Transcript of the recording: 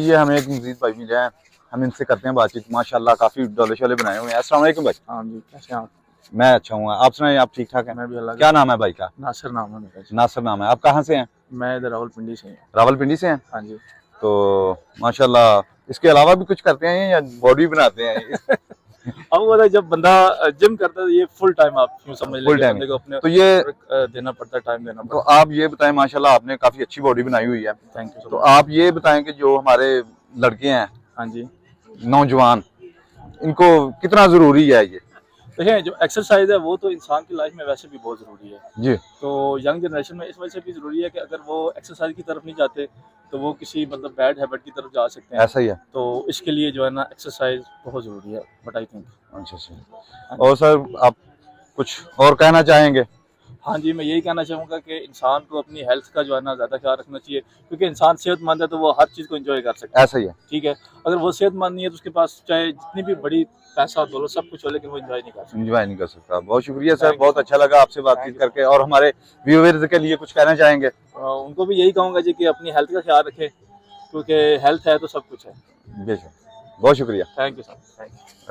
ये हमें एक मजीद भाई मिले हैं, हम इनसे करते हैं बातचीत। माशाल्लाह काफी डोले शोले बनाए हुए हैं। अस्सलाम वालेकुम भाई। हाँ जी, कैसे हैं आप? मैं अच्छा हूँ, आप सुनाइए, आप ठीक ठाक हैं? मैं भी अल्लाह क्या का। नाम है भाई का? नासिर नाम है मेरा जी। नासिर नाम है। आप कहाँ से हैं? मैं इधर रावलपिंडी से हूँ। रावलपिंडी से हैं? हाँ जी। तो माशाल्लाह इसके अलावा भी कुछ करते हैं या बॉडी बनाते हैं? अब वो जब बंदा जिम करता है ये फुल टाइम आप यूँ समझ फुल लेंगे, टाइम। बंदे को अपने तो ये देना पड़ता है, टाइम देना तो पड़ता आप ये बताएं, माशाल्लाह आपने काफी अच्छी बॉडी बनाई हुई है, है। थैंक यू तो सो मच। आप ये बताएं कि जो हमारे लड़के हैं, हाँ जी। नौजवान, इनको कितना जरूरी है ये? देखिए, जो एक्सरसाइज है वो तो इंसान की लाइफ में वैसे भी बहुत ज़रूरी है। जी। तो यंग जनरेशन में इस वजह से भी ज़रूरी है कि अगर वो एक्सरसाइज की तरफ नहीं जाते तो वो किसी मतलब बैड हैबिट की तरफ जा सकते हैं। ऐसा ही है। तो इसके लिए जो है ना एक्सरसाइज बहुत ज़रूरी है, बट आई थिंक। अच्छा अच्छा। और सर आप कुछ और कहना चाहेंगे? हाँ जी, मैं यही कहना चाहूँगा कि इंसान को अपनी हेल्थ का जो है ना ज़्यादा ख्याल रखना चाहिए, क्योंकि इंसान सेहतमंद है तो वो हर चीज़ को एंजॉय कर सकता है। ऐसा ही है। ठीक है, अगर वो सेहतमंद नहीं है तो उसके पास चाहे जितनी भी बड़ी पैसा दौलत सब कुछ हो, लेकिन वो एंजॉय नहीं कर सकता। एंजॉय नहीं कर सकता। बहुत शुक्रिया सर, Thank you बहुत so अच्छा much. लगा आपसे बातचीत Thank you. करके। और हमारे व्यूअर्स के लिए कुछ कहना चाहेंगे? उनको भी यही कहूँगा जी कि अपनी हेल्थ का ख्याल रखें, क्योंकि हेल्थ है तो सब कुछ है। बेशक, बहुत शुक्रिया। Thank you sir, thank you.